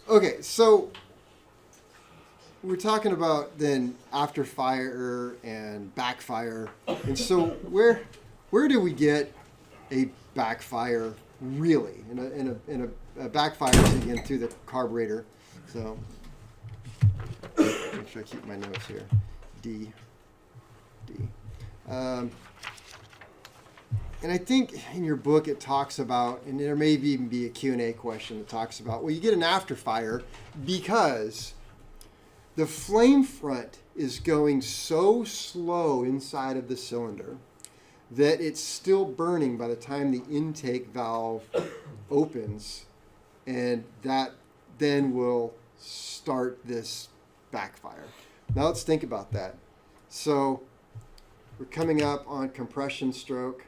Okay, so we're talking about then after fire and backfire, and so where do we get a backfire really? In a backfire is again through the carburetor. So make sure I keep my notes here. D. And I think in your book it talks about, and there may even be a Q&A question that talks about, well, you get an afterfire because the flame front is going so slow inside of the cylinder that it's still burning by the time the intake valve opens, and that then will start this backfire. Now let's think about that. So we're coming up on compression stroke.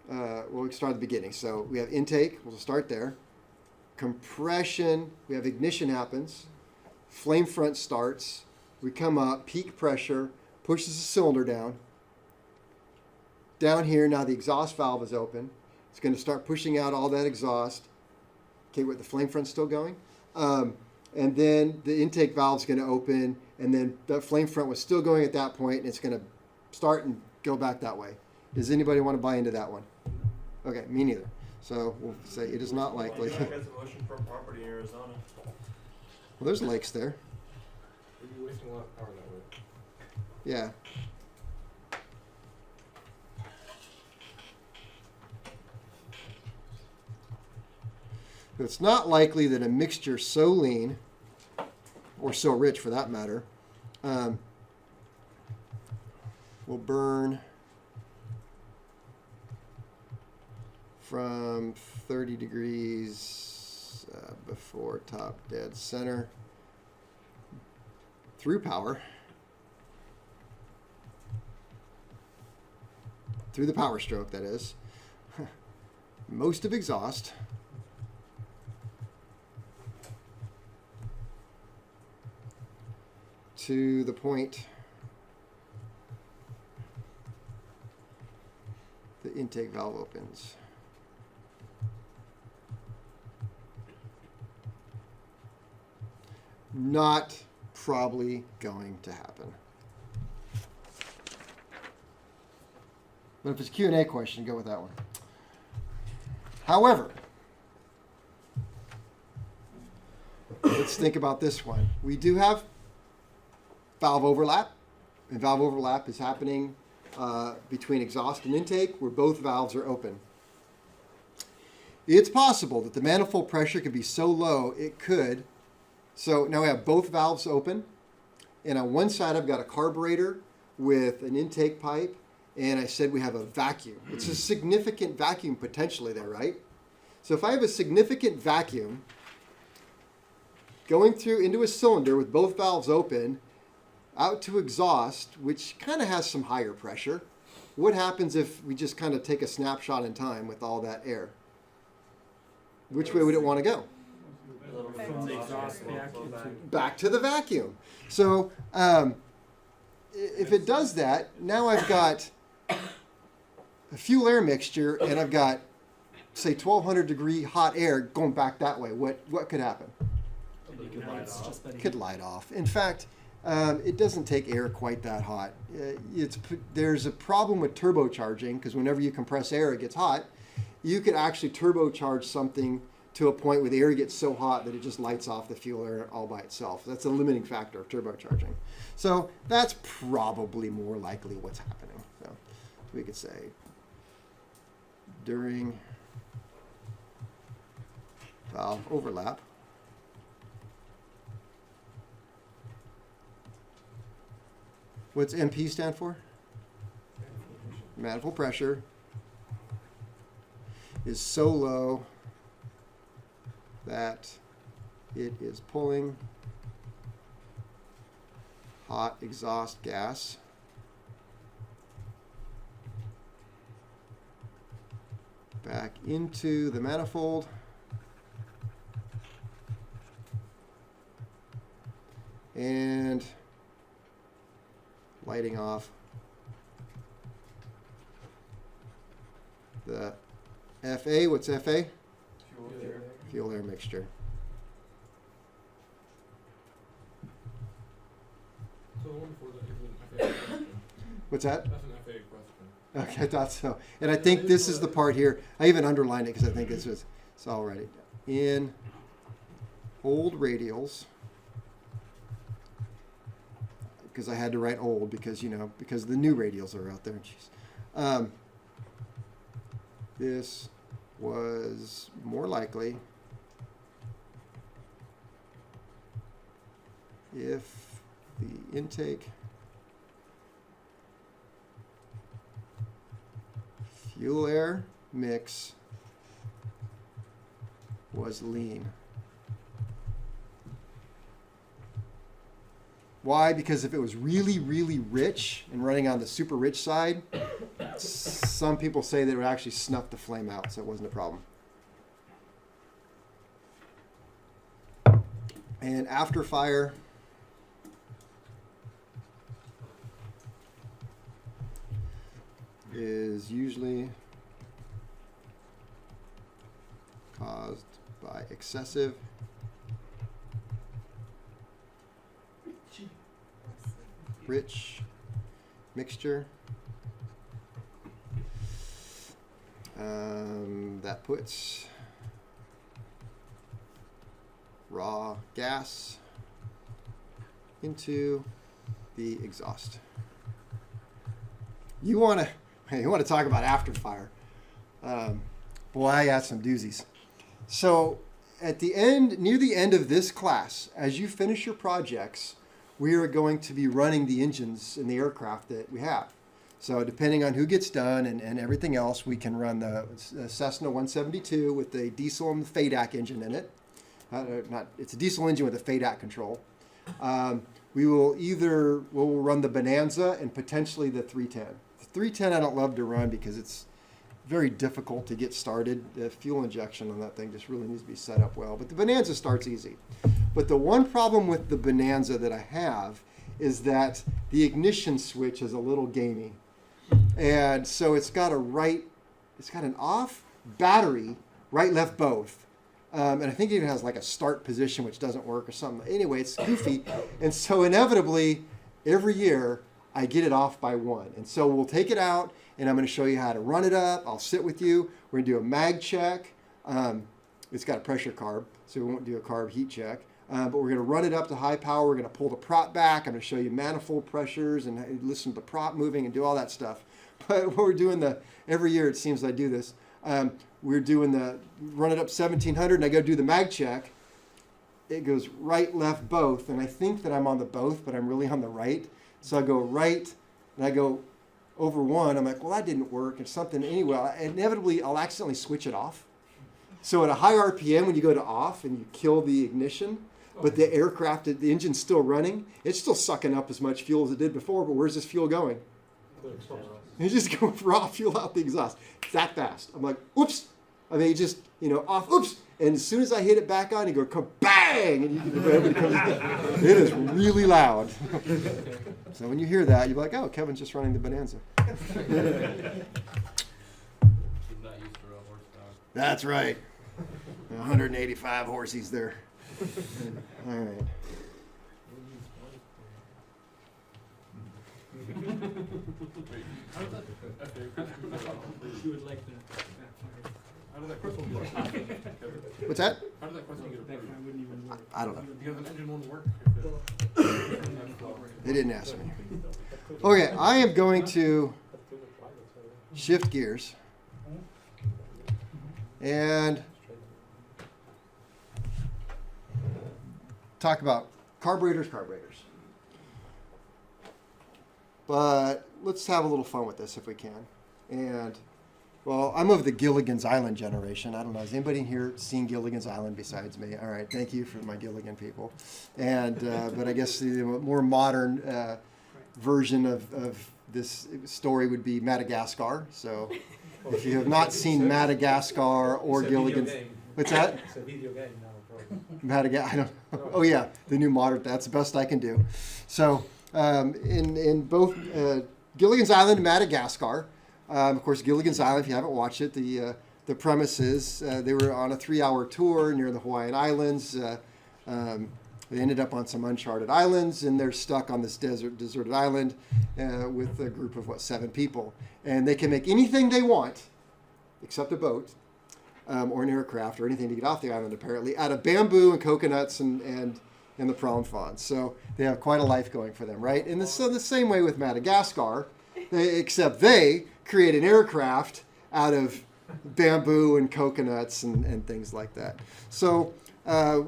We'll start at the beginning. So we have intake. We'll start there. Compression. We have ignition happens. Flame front starts. We come up. Peak pressure pushes the cylinder down. Down here, now the exhaust valve is open. It's going to start pushing out all that exhaust. Okay, with the flame front still going. And then the intake valve is going to open. And then the flame front was still going at that point. And it's going to start and go back that way. Does anybody want to buy into that one? Okay, me neither. So we'll say it is not likely. Well, that's an oceanfront property in Arizona. Well, there's lakes there. We'd be wasting a lot of power that way. Yeah. But it's not likely that a mixture so lean, or so rich for that matter, will burn from 30 degrees before top dead center through power, through the power stroke, that is, most of exhaust, to the point the intake valve opens. Not probably going to happen. But if it's a Q&A question, go with that one. However, let's think about this one. We do have valve overlap, and valve overlap is happening between exhaust and intake where both valves are open. It's possible that the manifold pressure could be so low it could. So now we have both valves open, and on one side I've got a carburetor with an intake pipe, and I said we have a vacuum. It's a significant vacuum potentially there, right? So if I have a significant vacuum going through into a cylinder with both valves open, out to exhaust, which kind of has some higher pressure, what happens if we just kind of take a snapshot in time with all that air? Which way would it want to go? From the exhaust Back to the vacuum. So if it does that, now I've got a fuel air mixture and I've got, say, 1200 degree hot air going back that way. What could happen? It could light off. In fact, it doesn't take air quite that hot. There's a problem with turbocharging because whenever you compress air, it gets hot. You could actually turbocharge something to a point where the air gets so hot that it just lights off the fuel air all by itself. That's a limiting factor of turbocharging. So that's probably more likely what's happening. So we could say during valve overlap, what's MP stand for? Manifold pressure is so low that it is pulling hot exhaust gas back into the manifold and lighting off the FA. What's FA? Fuel air. Fuel air mixture. So the one before that is an FAA question. What's that? That's an FAA question. Okay, I thought so. And I think this is the part here. I even underlined it because I think this was, so I'll write it down. In old radials, because I had to write old because, because the new radials are out there. Jeez. This was more likely if the intake fuel air mix was lean. Why? Because if it was really, really rich and running on the super rich side, some people say that it would actually snuff the flame out, so it wasn't a problem. And after fire, is usually caused by excessive rich mixture that puts raw gas into the exhaust. You want to talk about after fire. Boy, I got some doozies. So at the end, near the end of this class, as you finish your projects, we are going to be running the engines in the aircraft that we have. So depending on who gets done and everything else, we can run the Cessna 172 with the diesel and the FADAC engine in it. It's a diesel engine with a FADAC control. We'll run the Bonanza and potentially the 310. The 310 I don't love to run because it's very difficult to get started. The fuel injection on that thing just really needs to be set up well. But the Bonanza starts easy. But the one problem with the Bonanza that I have is that the ignition switch is a little gamey. And so it's got an off battery, right, left, both. And I think it even has like a start position, which doesn't work or something. Anyway, it's goofy. And so inevitably, every year, I get it off by one. And so we'll take it out, and I'm going to show you how to run it up. I'll sit with you. We're going to do a mag check. It's got a pressure carb, so we won't do a carb heat check. But we're going to run it up to high power. We're going to pull the prop back. I'm going to show you manifold pressures and listen to the prop moving and do all that stuff. But what we're doing every year, it seems I do this. We're doing run it up 1700, and I go do the mag check. It goes right, left, both. And I think that I'm on the both, but I'm really on the right. So I go right, and I go over one. I'm like, well, that didn't work. It's something anyway. Inevitably, I'll accidentally switch it off. So at a high RPM, when you go to off and you kill the ignition, but the aircraft, the engine's still running, it's still sucking up as much fuel as it did before, but where's this fuel going? You just go raw fuel out the exhaust. It's that fast. I'm like, oops. I mean, just, off, oops. And as soon as I hit it back on, you go, bang! And everybody comes. It is really loud. So when you hear that, you're like, oh, Kevin's just running the Bonanza. He's not used to real horsepower. That's right. 185 horses there. All right. How did that FAA question She would like the backfire. How did that question get What's that? How did that question get approved? Backfire wouldn't even work. I don't know. Because an engine won't work. They didn't ask me. Okay, I am going to shift gears and talk about carburetors. But let's have a little fun with this if we can. And, well, I'm of the Gilligan's Island generation. I don't know. Has anybody in here seen Gilligan's Island besides me? All right. Thank you for my Gilligan people. And, but I guess the more modern version of this story would be Madagascar. So if you have not seen Madagascar or Gilligan's... What's that? It's a video game now, bro. Madagascar. I don't. Oh yeah, the new modern. That's the best I can do. So in both Gilligan's Island and Madagascar, of course, Gilligan's Island. If you haven't watched it, the premise is they were on a 3-hour tour near the Hawaiian Islands. They ended up on some uncharted islands, and they're stuck on this deserted island with a group of, 7 people. And they can make anything they want, except a boat or an aircraft or anything to get off the island, apparently, out of bamboo and coconuts and the prawn fawns. So they have quite a life going for them, right? And so the same way with Madagascar, except they create an aircraft out of bamboo and coconuts and things like that. So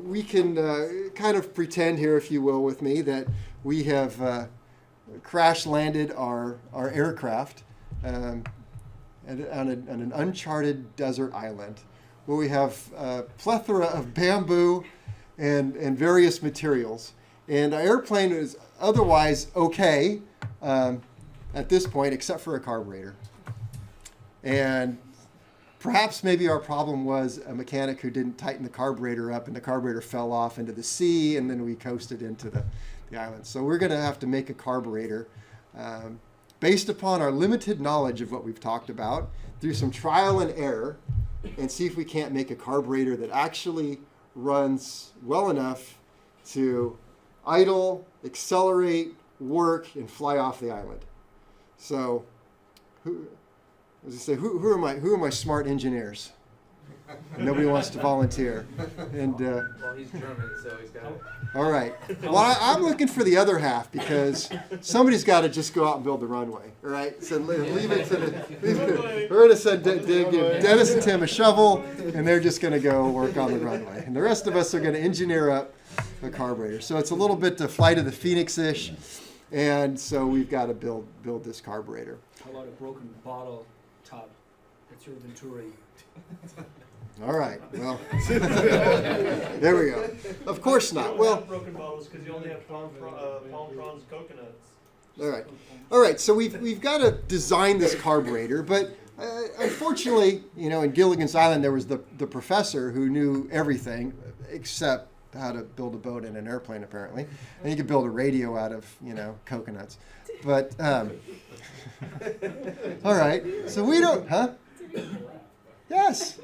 we can kind of pretend here, if you will, with me, that we have crash landed our aircraft on an uncharted desert island where we have a plethora of bamboo and various materials. And our airplane is otherwise okay at this point, except for a carburetor. And perhaps maybe our problem was a mechanic who didn't tighten the carburetor up, and the carburetor fell off into the sea, and then we coasted into the island. So we're going to have to make a carburetor based upon our limited knowledge of what we've talked about, through some trial and error, and see if we can't make a carburetor that actually runs well enough to idle, accelerate, work, and fly off the island. So, who are my smart engineers? Nobody wants to volunteer. And Well, he's German, so he's got it. all right. Well, I'm looking for the other half, because somebody's got to just go out and build the runway. All right. So leave it to the. We're going to send give Dennis and Tim a shovel, and they're just going to go work on the runway. And the rest of us are going to engineer up a carburetor. So it's a little bit the Flight of the Phoenix-ish, and so we've got to build this carburetor. How about a broken bottle top? That's your Venturi. All right. Well, there we go. Of course You not. don't Well. have broken bottles because you only have palm prawns, coconuts. All right. All right. So we've got to design this carburetor, but unfortunately, in Gilligan's Island, there was the professor who knew everything except how to build a boat and an airplane, apparently, and he could build a radio out of coconuts. But all right. So we don't, huh? Yes.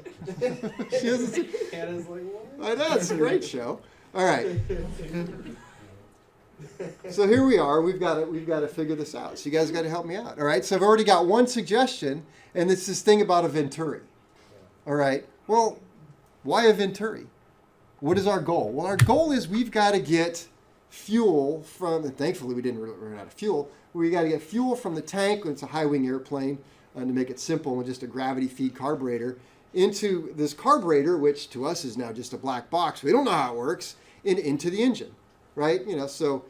She doesn't. Hannah's like, what? I know, it's a great show. All right. So here we are. We've got to figure this out. So you guys got to help me out. All right. So I've already got one suggestion, and it's this thing about a Venturi. All right. Well, why a Venturi? What is our goal? Well, our goal is we've got to get fuel from, and thankfully we didn't run out of fuel. We got to get fuel from the tank when it's a high-wing airplane, and to make it simple with just a gravity feed carburetor, into this carburetor, which to us is now just a black box. We don't know how it works, and into the engine, right? So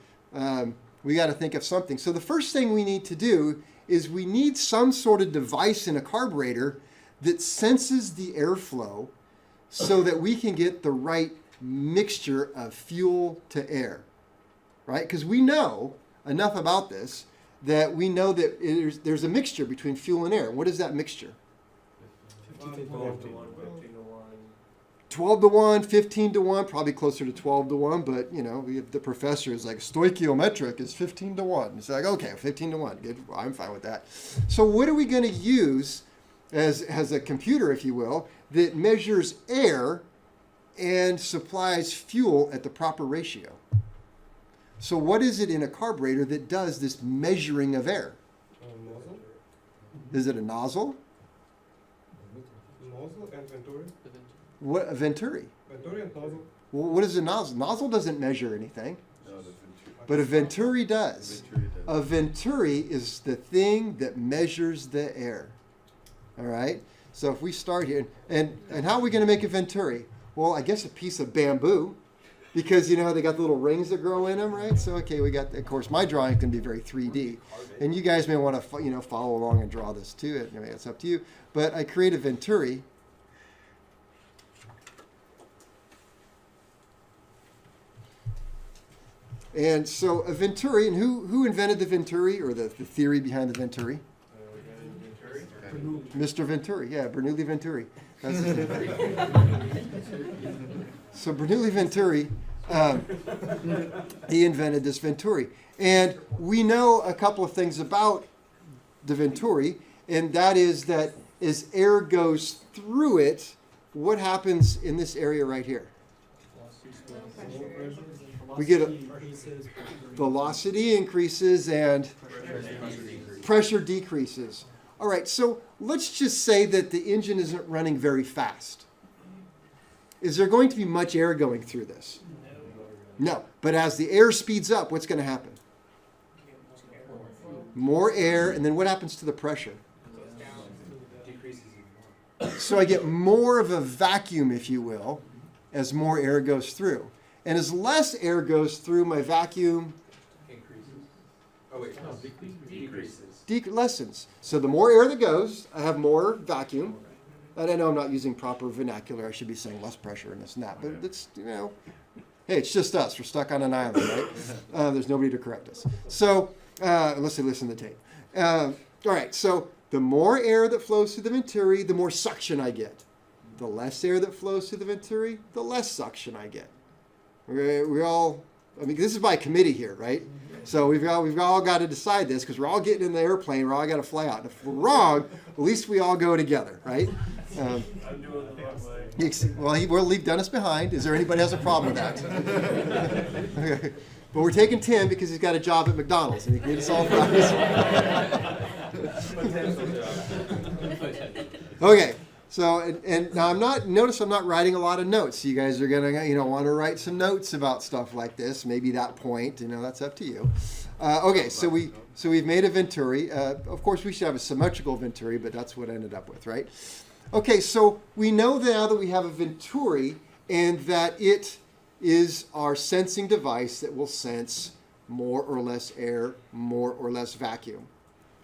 we got to think of something. So the first thing we need to do is we need some sort of device in a carburetor that senses the airflow so that we can get the right mixture of fuel to air, right? Because we know enough about this that we know that there's a mixture between fuel and air. What is that mixture? 12 to 1, 15 to 1. 12 to 1, 15 to 1, probably closer to 12 to 1, but we have the professor is like, stoichiometric is 15 to 1. It's like, okay, 15 to 1, good, I'm fine with that. So what are we going to use as a computer, if you will, that measures air and supplies fuel at the proper ratio? So what is it in a carburetor that does this measuring of air? Nozzle? Is it a nozzle? Nozzle and Venturi? What, a Venturi? Venturi and nozzle? Well, what is a nozzle? Nozzle doesn't measure anything, but a Venturi does. A Venturi is the thing that measures the air. All right? So if we start here, and how are we going to make a Venturi? Well, I guess a piece of bamboo, because you know how they got the little rings that grow in them, right? So okay, we got. Of course, my drawing can be very 3D, and you guys may want to follow along and draw this too. It's up to you. But I create a Venturi. And so a Venturi, and who invented the Venturi, or the theory behind the Venturi? Mr. Venturi, yeah, Bernoulli Venturi. That's his name. So Bernoulli Venturi, he invented this Venturi. And we know a couple of things about the Venturi, and that is that as air goes through it, what happens in this area right here? We get a increases, velocity increases and pressure decreases. All right, so let's just say that the engine isn't running very fast. Is there going to be much air going through this? No. But as the air speeds up, what's going to happen? More air, and then what happens to the pressure? Decreases even more. So I get more of a vacuum, if you will, as more air goes through. And as less air goes through, my vacuum Increases. Oh wait, no, decreases. lessens. So the more air that goes, I have more vacuum. And I know I'm not using proper vernacular. I should be saying less pressure and this and that. But it's, hey, it's just us. We're stuck on an island, right? There's nobody to correct us. So, unless they listen to the tape. All right, so the more air that flows through the Venturi, the more suction I get. The less air that flows through the Venturi, the less suction I get. We all, I mean, this is by committee here, right? So we've all got to decide this because we're all getting in the airplane. We're all got to fly out. And if we're wrong, at least we all go together, right? I'm doing it the wrong way. Well, we'll leave Dennis behind. Is there anybody who has a problem with that? Okay. But we're taking Tim because he's got a job at McDonald's and he can get us all fries. Okay. So, and now notice I'm not writing a lot of notes. You guys are going to, want to write some notes about stuff like this. Maybe that point, that's up to you. Okay, so we've made a Venturi. Of course, we should have a symmetrical Venturi, but that's what I ended up with, right? Okay, so we know now that we have a Venturi and that it is our sensing device that will sense more or less air, more or less vacuum.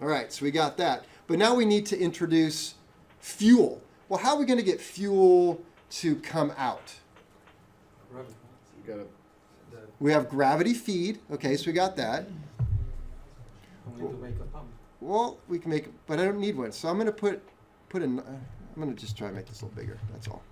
All right, so we got that. But now we need to introduce fuel. Well, how are we going to get fuel to come out? We have gravity feed. Okay, so we got that. We need to make a pump. Well, we can make, but I don't need one. So I'm going to put in. I'm going to just try to make this a little bigger. That's all.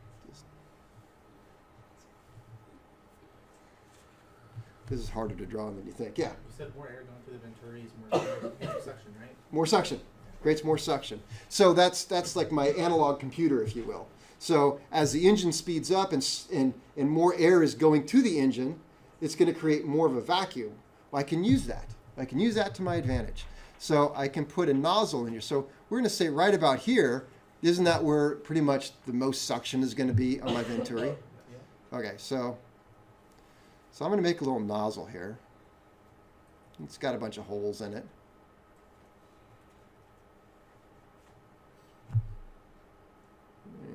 This is harder to draw than you think. Yeah. You said more air going through the Venturi is more suction, right? More suction. Creates more suction. So that's like my analog computer, if you will. So as the engine speeds up and more air is going to the engine, it's going to create more of a vacuum. Well, I can use that. I can use that to my advantage. So I can put a nozzle in here. So we're going to say right about here, isn't that where pretty much the most suction is going to be on my Venturi? Okay, so I'm going to make a little nozzle here. It's got a bunch of holes in it.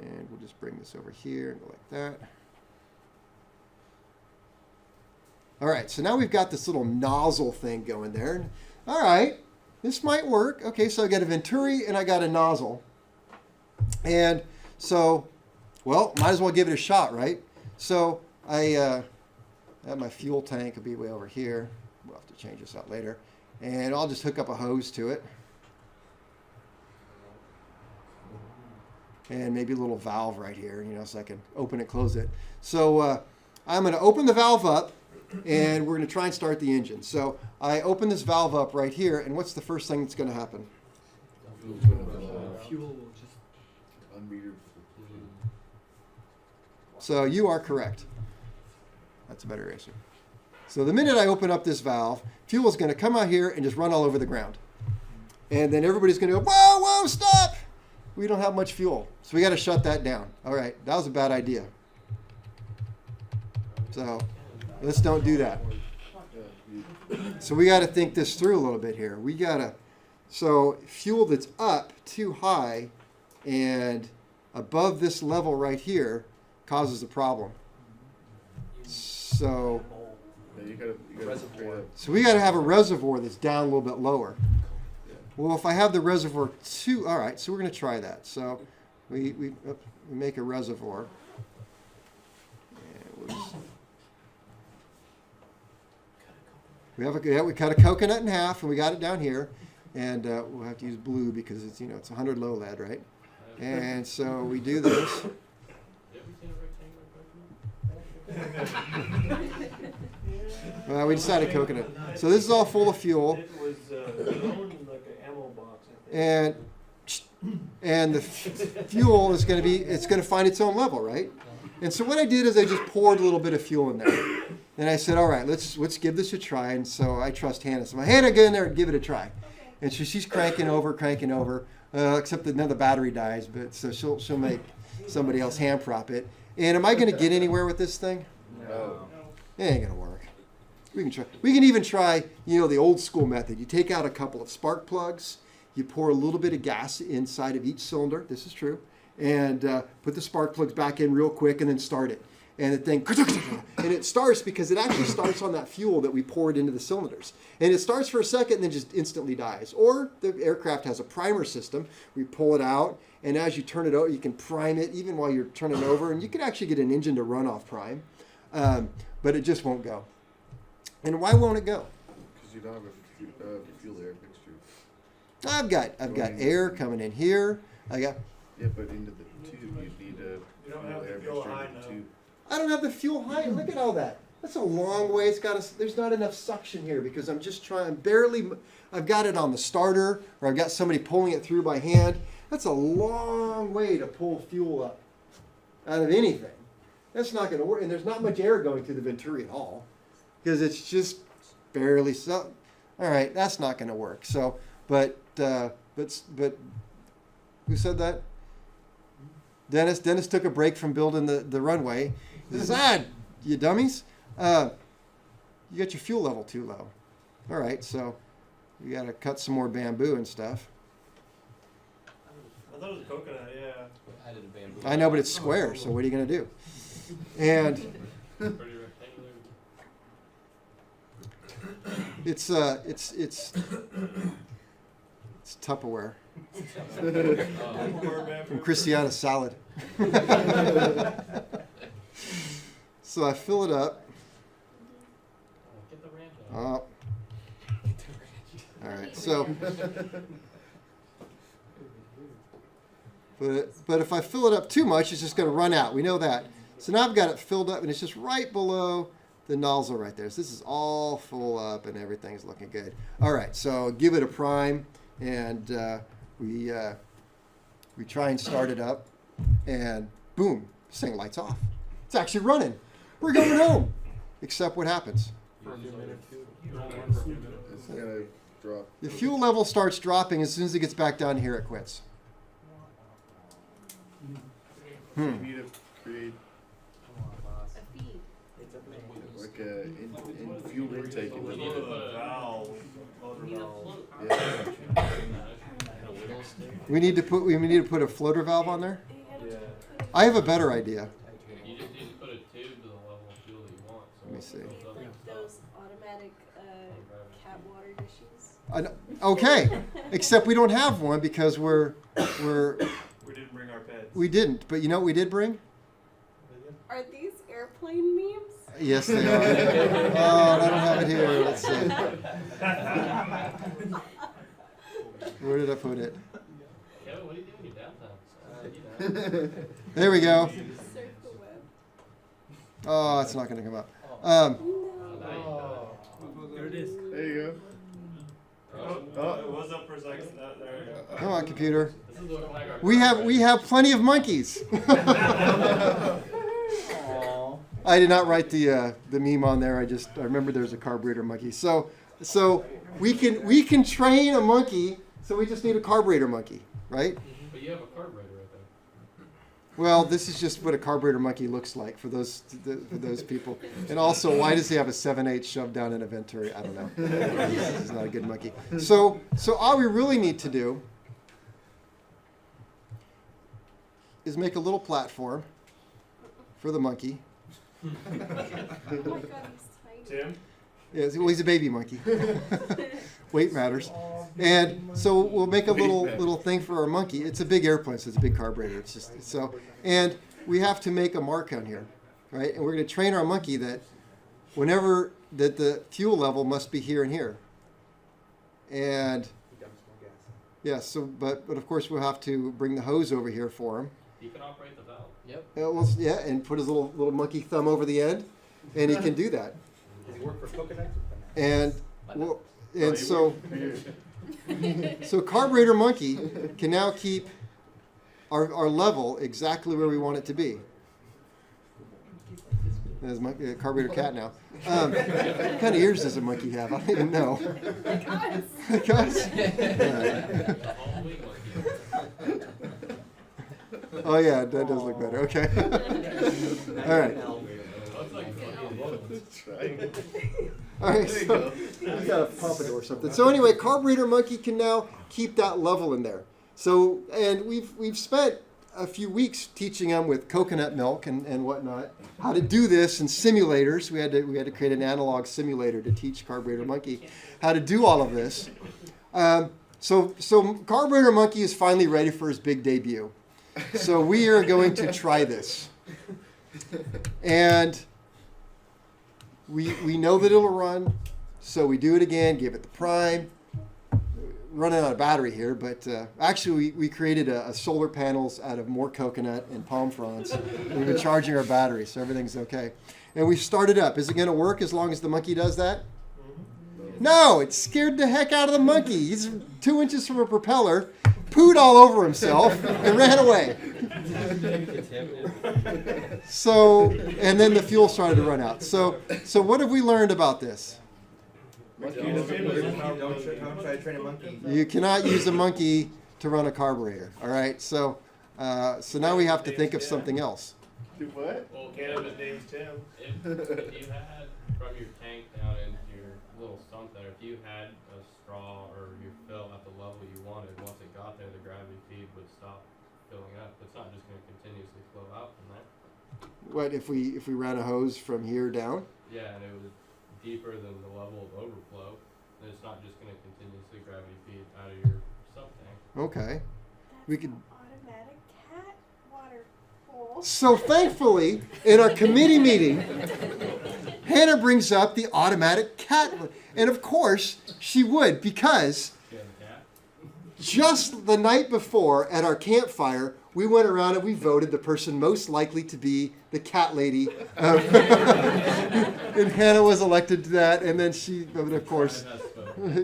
And we'll just bring this over here and go like that. All right, so now we've got this little nozzle thing going there. All right, this might work. Okay, so I got a Venturi and I got a nozzle. And so, well, might as well give it a shot, right? So I have my fuel tank will be way over here. We'll have to change this out later. And I'll just hook up a hose to it. And maybe a little valve right here, so I can open and close it. So I'm going to open the valve up, and we're going to try and start the engine. So I open this valve up right here, and what's the first thing that's going to happen? fuel will just. So you are correct. That's a better answer. So the minute I open up this valve, fuel is going to come out here and just run all over the ground. And then everybody's going to go, whoa, whoa, stop! We don't have much fuel. So we got to shut that down. All right, that was a bad idea. So let's don't do that. So we got to think this through a little bit here. We got to, so fuel that's up too high and above this level right here causes a problem. So we got to have a reservoir that's down a little bit lower. Well, if I have the reservoir too, all right, so we're going to try that. So we make a reservoir. And we cut a coconut in half, and we got it down here. And we'll have to use blue because it's, it's 100 low lead, right? And so we do this. Well, we decided coconut. So this is all full of fuel. It was thrown like an ammo box, I think. And the fuel is going to be, it's going to find its own level, right? And so what I did is I just poured a little bit of fuel in there. And I said, all right, let's give this a try. And so I trust Hannah. So Hannah, get in there and give it a try. And so she's cranking over, except that now the battery dies. But so she'll make somebody else hand prop it. And am I going to get anywhere with this thing? No. It ain't going to work. We can try. We can even try, the old school method. You take out a couple of spark plugs. You pour a little bit of gas inside of each cylinder. This is true. And put the spark plugs back in real quick and then start it. And the thing, and it starts because it actually starts on that fuel that we poured into the cylinders. And it starts for a second and then just instantly dies. Or the aircraft has a primer system. We pull it out, and as you turn it over, you can prime it even while you're turning it over. And you can actually get an engine to run off prime. But it just won't go. And why won't it go? Because you don't have a fuel air mixture. I've got air coming in here. Yeah, but into the tube, you need a You don't fuel have the air fuel mixture high in the now. tube. I don't have the fuel height. Look at all that. That's a long way. There's not enough suction here because I'm just trying, I've got it on the starter or I've got somebody pulling it through by hand. That's a long way to pull fuel up out of anything. That's not going to work. And there's not much air going through the Venturi at all because it's just barely so. All right, that's not going to work. So, but who said that? Dennis took a break from building the runway. He says, you dummies, you got your fuel level too low. All right, so you got to cut some more bamboo and stuff. I thought it was coconut, yeah. I did a bamboo. I know, but it's square, so what are you going to do? And Pretty rectangular. it's Tupperware from Christiana Salad. So I fill it up. Get the ranch out. All right, so but if I fill it up too much, it's just going to run out. We know that. So now I've got it filled up, and it's just right below the nozzle right there. So this is all full up, and everything's looking good. All right, so give it a prime, and we try and start it up, and boom, this thing lights off. It's actually running. We're going home. Except what happens? It's gonna drop. The fuel level starts dropping as soon as it gets back down here. It quits. You need to create A feed. like a in fuel intake. A little valve, motor valve. Yeah. We need to put a floater valve on there. Yeah. I have a better idea. You just need to put a tube to the level of fuel that you want. So Let me see. Like those automatic cat water dishes. Okay, except we don't have one because we We didn't bring our pets. didn't. But you know what we did bring? Are these airplane memes? Yes, they are. Oh, I don't have it here. Let's see. Where did I put it? Kevin, what do you do in your downtime? You know. There we go. Circle web. Oh, it's not going to come up. No. There it is. There you Oh, it was up for a second. There we go. Come on, computer. This is looking like our We have plenty of monkeys. I did not write the meme on there. I remember there's a carburetor monkey. So we can train a monkey. So we just need a carburetor monkey, right? But you have a carburetor right there. Well, this is just what a carburetor monkey looks like for those people. And also, why does he have a 7/8 shoved down in a Venturi? I don't know. This is not a good monkey. So all we really need to do is make a little platform for the monkey. Oh my god, he's tiny. Tim? Yeah, well, he's a baby monkey. Weight matters. And so we'll make a little thing for our monkey. It's a big airplane, so it's a big carburetor. It's just so, and we have to make a mark on here, right? And we're going to train our monkey that whenever that the fuel level must be here and here. And yeah, so but of course we'll have to bring the hose over here for him. You can operate the valve. Yep. Yeah, and put his little monkey thumb over the end, and he can do that. Does he work for coconut? And well, and so Carburetor Monkey can now keep our level exactly where we want it to be. There's a carburetor cat now. What kind of ears does a monkey have? I don't even know. Because? The whole week monkey. Oh yeah, that does look better. Okay. All right. Looks like fucking. All right. So we got a pompadour or something. So anyway, Carburetor Monkey can now keep that level in there. So and we've spent a few weeks teaching them with coconut milk and whatnot how to do this in simulators. We had to create an analog simulator to teach Carburetor Monkey how to do all of this. So Carburetor Monkey is finally ready for his big debut. So we are going to try this, and we know that it'll run. So we do it again, give it the prime. Running out of battery here, but actually we created a solar panels out of more coconut and palm fronds. We've been charging our battery, so everything's okay. And we started up. Is it going to work as long as the monkey does that? No, it scared the heck out of the monkey. He's 2 inches from a propeller, pooed all over himself, and ran away. So, and then the fuel started to run out. So what have we learned about this? Don't try to train a monkey. You cannot use a monkey to run a carburetor. All right, so now we have to think of something else. Do what? Well, Cannabis name's Tim. if you had from your tank down into your little sump there, if you had a straw or your fill at the level you wanted, once it got there, the gravity feed would stop filling up. It's not just going to continuously flow out from there. What if we ran a hose from here down? Yeah, and it was deeper than the level of overflow. Then it's not just going to continuously gravity feed out of your sump tank. Okay. We could. Automatic cat water bowl. So thankfully, in our committee meeting, Hannah brings up the automatic cat, and of course she would, because You have a cat? just the night before at our campfire, we went around and we voted the person most likely to be the cat lady. And Hannah was elected to that, and then she, of course, Tribe has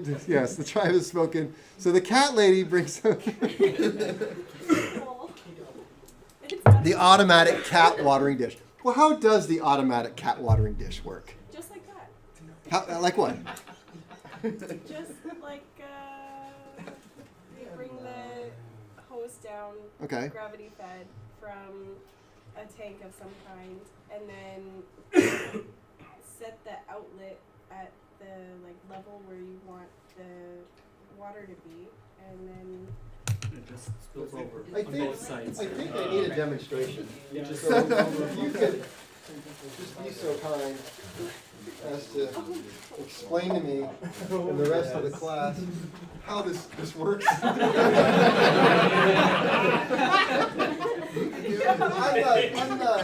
spoken. yes, the tribe has spoken. So the cat lady brings up the automatic cat watering dish. Well, how does the automatic cat watering dish work? Just like that. How, like what? Just like you bring the hose down, Okay. gravity fed from a tank of some kind, and then set the outlet at the level where you want the water to be, and then It just spills over I on think- both sides. I think I need a demonstration. Yeah. So if you could just be so kind as to explain to me and the rest of the class how this works. I'm not. I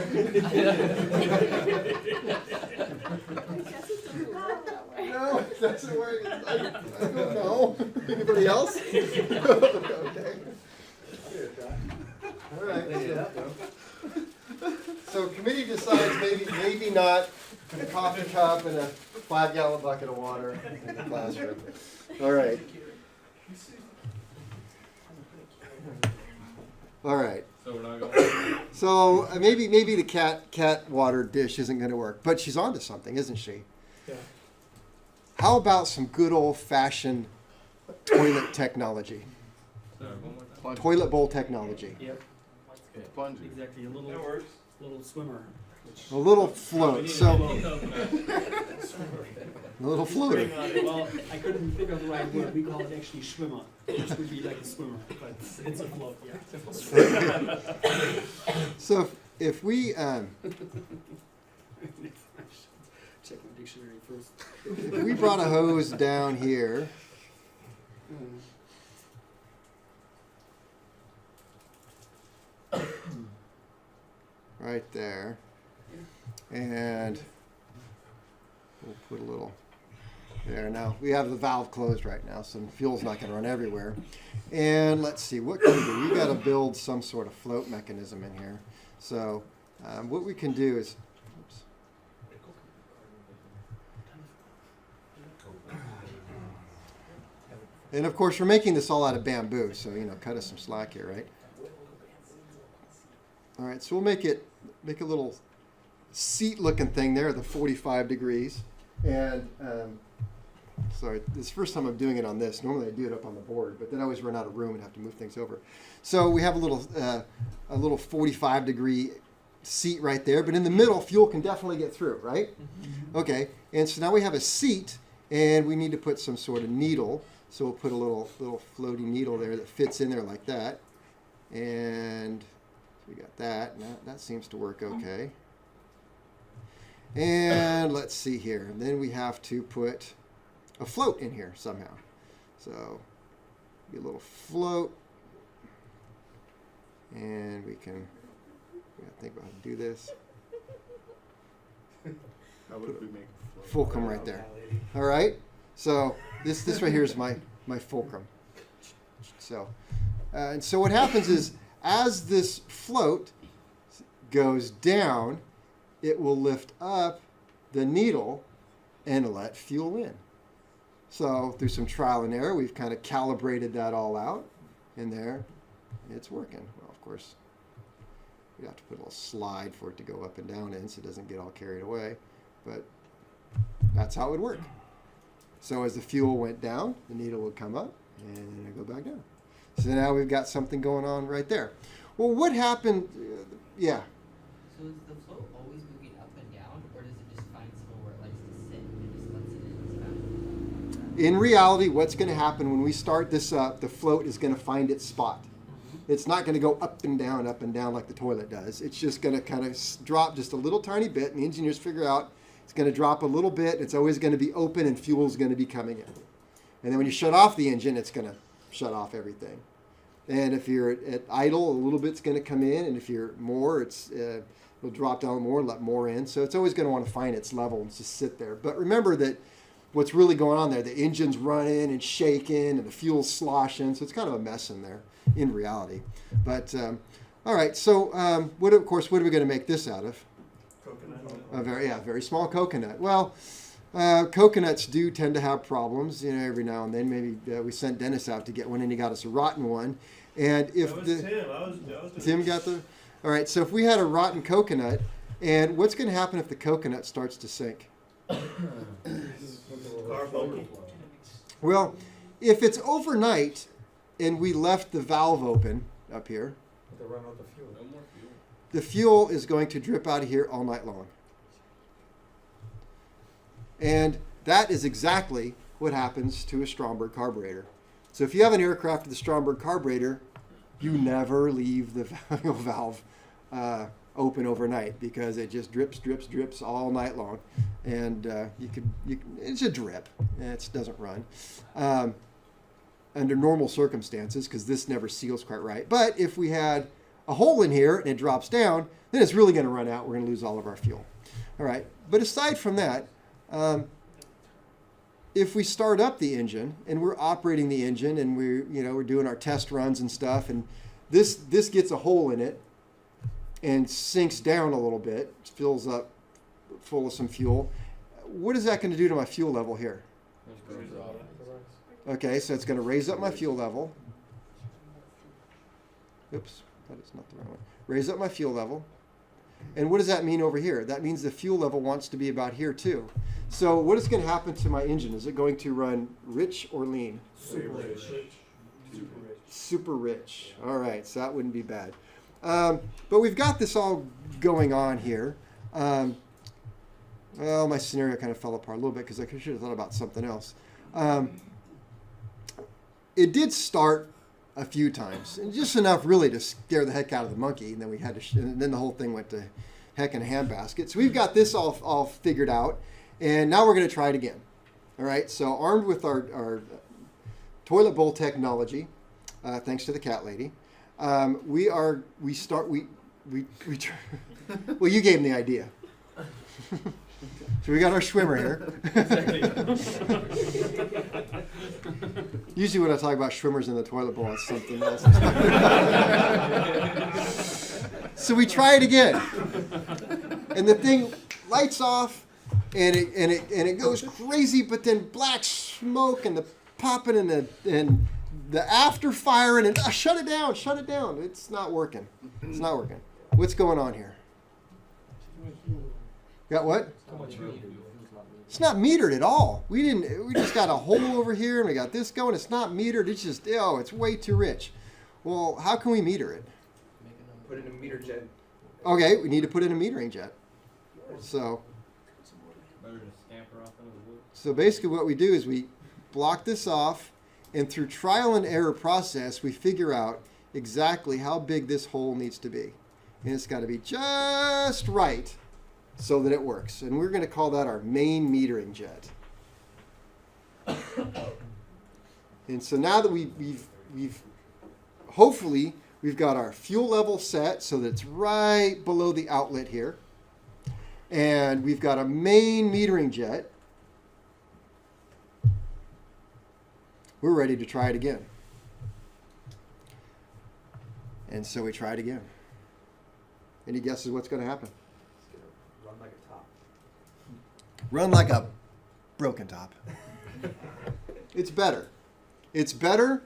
guess it doesn't work that way. No, it doesn't work. I don't know. Anybody else? Okay. All right. So committee decides maybe not a coffee cup and a 5-gallon bucket of water in the classroom. All right. All right. So we're not going. So maybe the cat water dish isn't going to work, but she's onto something, isn't she? Yeah. How about some good old-fashioned toilet technology? Sorry, one more time. Toilet bowl technology. Yep, Plunging. exactly. A That little works. swimmer. Which A little float. We need So a little coconut. a little floater. Bring on it. well, I couldn't think of the right word. We call it actually schwimmer, which would be like a swimmer, but it's a float. Yeah. So if we Check my dictionary first. if we brought a hose down here, right there, and we'll put a little there. Now we have the valve closed right now, so the fuel's not going to run everywhere. And let's see, what can we do? We got to build some sort of float mechanism in here. So what we can do is, oops. And of course, we're making this all out of bamboo, so cut us some slack here, right? All right, so we'll make a little seat looking thing there, the 45 degrees. And sorry, this is the first time I'm doing it on this. Normally I do it up on the board, but then I always run out of room and have to move things over. So we have a little 45 degree seat right there, but in the middle, fuel can definitely get through, right? Okay, and so now we have a seat, and we need to put some sort of needle. So we'll put a little floaty needle there that fits in there like that. And we got that, and that seems to work okay. And let's see here. And then we have to put a float in here somehow. So be a little float. And we can think about how to do this. How would we make a Fulcrum right there. All right. So this right here is my fulcrum. So and so what happens is as this float goes down, it will lift up the needle and let fuel in. So through some trial and error, we've kind of calibrated that all out, and there, it's working. Well, of course, we have to put a little slide for it to go up and down in so it doesn't get all carried away, but that's how it would work. So as the fuel went down, the needle would come up and go back down. So now we've got something going on right there. Well, what happened? Yeah. So is the float always moving up and down, or does it just find somewhere where it likes to sit and it just lets it in its back? In reality, what's going to happen when we start this up, the float is going to find its spot. It's not going to go up and down like the toilet does. It's just going to kind of drop just a little tiny bit, and the engineers figure out it's going to drop a little bit. It's always going to be open, and fuel is going to be coming in. And then when you shut off the engine, it's going to shut off everything. And if you're at idle, a little bit's going to come in, and if you're more, it'll drop down more, let more in. So it's always going to want to find its level and just sit there. But remember that what's really going on there, the engine's running and shaking, and the fuel's sloshing, so it's kind of a mess in there in reality. But all right, so what are we going to make this out of? Coconut. A very small coconut. Well, coconuts do tend to have problems, every now and then. Maybe we sent Dennis out to get one, and he got us a rotten one. And if That was Tim. Tim got the. All right, so if we had a rotten coconut, and what's going to happen if the coconut starts to sink? Carburetor Monkey. Well, if it's overnight and we left the valve open up here, They run out of fuel. No more fuel. the fuel is going to drip out of here all night long. And that is exactly what happens to a Stromberg carburetor. So if you have an aircraft with a Stromberg carburetor, you never leave the valve open overnight because it just drips all night long. And it's a drip. It doesn't run. Under normal circumstances, because this never seals quite right. But if we had a hole in here and it drops down, then it's really going to run out. We're going to lose all of our fuel. All right. But aside from that, if we start up the engine and we're operating the engine and we're doing our test runs and stuff, and this gets a hole in it and sinks down a little bit, fills up full of some fuel, what is that going to do to my fuel level here? Okay, so it's going to raise up my fuel level. Oops, that is not the right one. Raise up my fuel level. And what does that mean over here? That means the fuel level wants to be about here too. So what is going to happen to my engine? Is it going to run rich or lean? Super rich. Super rich. All right, so that wouldn't be bad. But we've got this all going on here. Well, my scenario kind of fell apart a little bit because I should have thought about something else. It did start a few times, and just enough really to scare the heck out of the monkey, and then we had to, and then the whole thing went to heck in a handbasket. So we've got this all figured out, and now we're going to try it again. All right, so armed with our toilet bowl technology, thanks to the cat lady, well, you gave him the idea. So we got our swimmer here. Usually when I talk about swimmers in the toilet bowl, it's something else. So we try it again. And the thing lights off and it goes crazy, but then black smoke and the popping and the after fire and shut it down. It's not working. What's going on here? Got what? How much fuel? It's not metered at all. We just got a hole over here and we got this going. It's not metered. It's just, it's way too rich. Well, how can we meter it? Put in a meter jet. Okay, we need to put in a metering jet. So Better to stamp her off into the wood. So basically what we do is we block this off, and through trial and error process, we figure out exactly how big this hole needs to be. And it's got to be just right so that it works. And we're going to call that our main metering jet. And so now that we've hopefully we've got our fuel level set so that it's right below the outlet here. And we've got a main metering jet. We're ready to try it again. And so we try it again. Any guesses what's going to happen? It's gonna run like a top. Run like a broken top. It's better. It's better.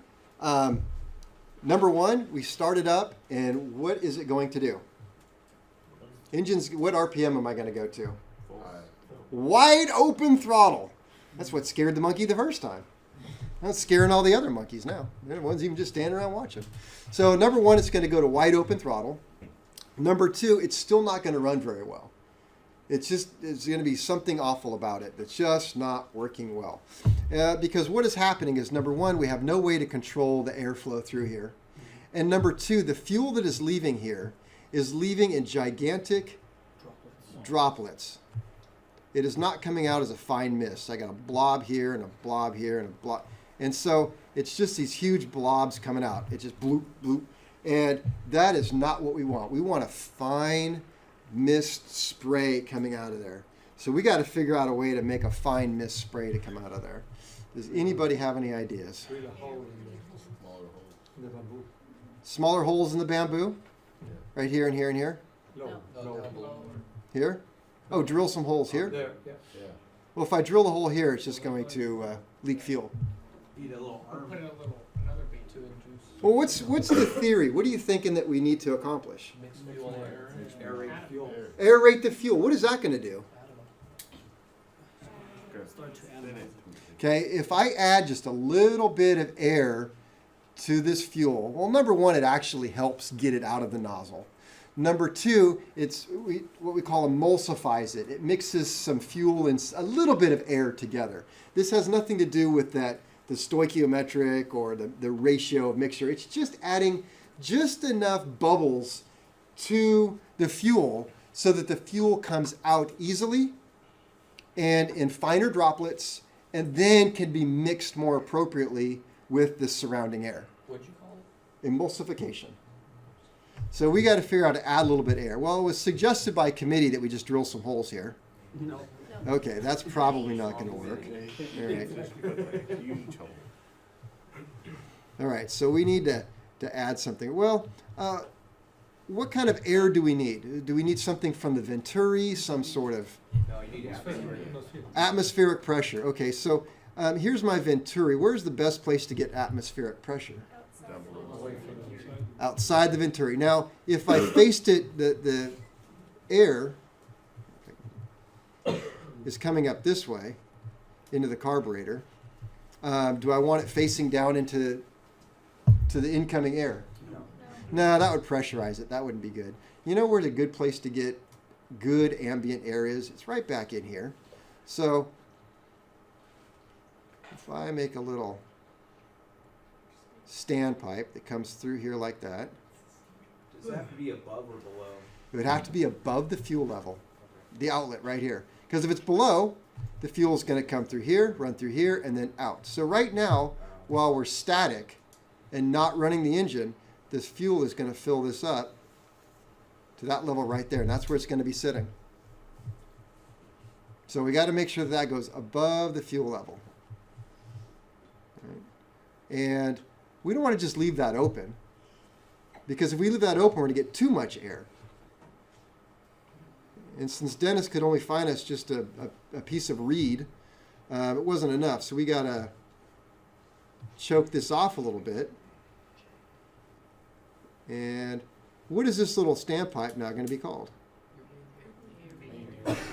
Number one, we start it up, and what is it going to do? Engines, what RPM am I going to go to? Wide open throttle. That's what scared the monkey the first time. That's scaring all the other monkeys now. Everyone's even just standing around watching. So number one, it's going to go to wide open throttle. Number two, it's still not going to run very well. It's going to be something awful about it that's just not working well. Because what is happening is, number one, we have no way to control the airflow through here. And number two, the fuel that is leaving here is leaving in gigantic droplets. It is not coming out as a fine mist. I got a blob here and a blob here and a blob. And so it's just these huge blobs coming out. It's just bloop, bloop. And that is not what we want. We want a fine mist spray coming out of there. So we got to figure out a way to make a fine mist spray to come out of there. Does anybody have any ideas? Drill a hole in the bamboo. Smaller holes in the bamboo? Right here and here and here? Low. Low. Here? Oh, drill some holes here? There. Yeah. Well, if I drill a hole here, it's just going to leak fuel. Need a little arm. Put in another beat. 2 inches. Well, what's the theory? What are you thinking that we need to accomplish? Mix fuel and air. Aerate fuel. Aerate the fuel. What is that going to do? Start to animate. Okay, if I add just a little bit of air to this fuel, well, number one, it actually helps get it out of the nozzle. Number two, what we call emulsifies it. It mixes some fuel and a little bit of air together. This has nothing to do with the stoichiometric or the ratio of mixture. It's just adding just enough bubbles to the fuel so that the fuel comes out easily and in finer droplets, and then can be mixed more appropriately with the surrounding air. What'd you call it? Emulsification. So we got to figure out how to add a little bit of air. Well, it was suggested by committee that we just drill some holes here. No. Okay, that's probably not going to work. All right. All right, so we need to add something. Well, what kind of air do we need? Do we need something from the Venturi, some sort of No, you need atmosphere. atmospheric pressure? Okay, so here's my Venturi. Where's the best place to get atmospheric pressure? Away from the Outside the Venturi. Now, if I faced it, the air is coming up this way into the carburetor. Do I want it facing down into the incoming air? No, that would pressurize it. That wouldn't be good. You know where the good place to get good ambient air is? It's right back in here. So if I make a little standpipe that comes through here like that, Does it have to be above or below? it would have to be above the fuel level, the outlet right here. Because if it's below, the fuel is going to come through here, run through here, and then out. So right now, while we're static and not running the engine, this fuel is going to fill this up to that level right there, and that's where it's going to be sitting. So we got to make sure that goes above the fuel level. All right. And we don't want to just leave that open, because if we leave that open, we're going to get too much air. And since Dennis could only find us just a piece of reed, it wasn't enough. So we got to choke this off a little bit. And what is this little standpipe now going to be called?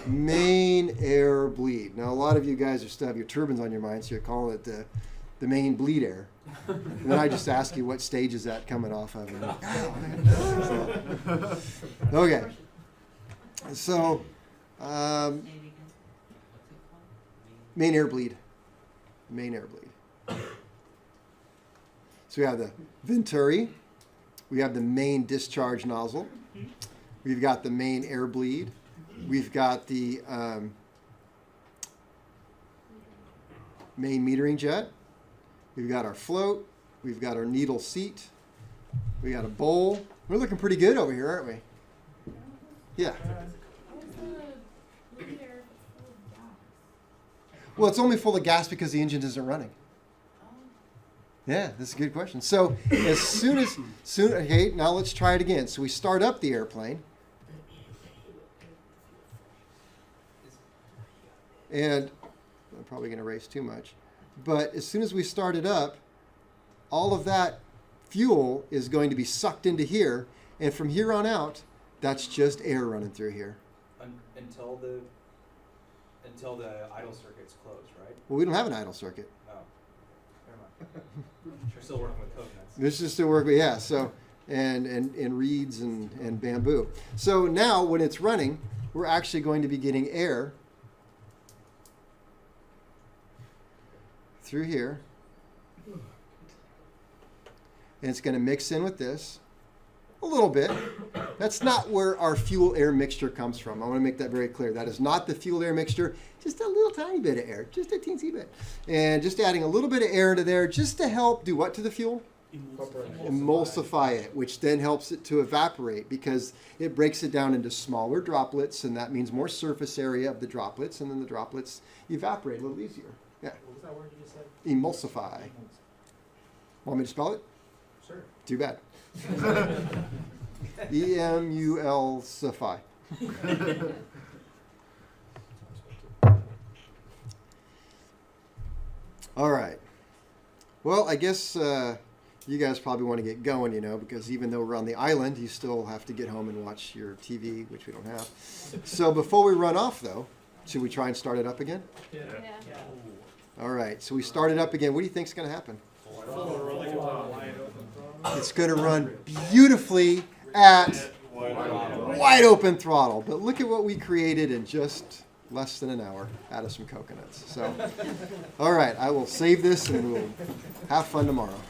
Main air bleed. Now, a lot of you guys are still have your turbines on your mind, so you're calling it the main bleed air. And then I just ask you, what stage is that coming off of? And, okay. So, main air bleed. Main air bleed. So we have the Venturi. We have the main discharge nozzle. We've got the main air bleed. We've got the main metering jet. We've got our float. We've got our needle seat. We got a bowl. We're looking pretty good over here, aren't we? Yeah. Well, it's only full of gas because the engine isn't running. Yeah, that's a good question. So as soon, okay, now let's try it again. So we start up the airplane. And I'm probably going to race too much. But as soon as we start it up, all of that fuel is going to be sucked into here. And from here on out, that's just air running through here. Until the idle circuit's closed, right? Well, we don't have an idle circuit. Oh, never mind. We're still working with coconuts. This is still working, yeah. So, and reeds and bamboo. So now when it's running, we're actually going to be getting air through here. And it's going to mix in with this a little bit. That's not where our fuel-air mixture comes from. I want to make that very clear. That is not the fuel-air mixture, just a little tiny bit of air, just a teensy bit. And just adding a little bit of air into there just to help do what to the fuel? Emulsify it, which then helps it to evaporate because it breaks it down into smaller droplets, and that means more surface area of the droplets, and then the droplets evaporate a little easier. Yeah. What was that word you just said? Emulsify. Want me to spell it? Sure. Too bad. Emulsify. All right. Well, I guess you guys probably want to get going, because even though we're on the island, you still have to get home and watch your TV, which we don't have. So before we run off, though, should we try and start it up again? Yeah. All right. So we start it up again. What do you think is going to happen? It's going to run beautifully at wide open throttle. But look at what we created in just less than an hour out of some coconuts. So, all right, I will save this and we'll have fun tomorrow.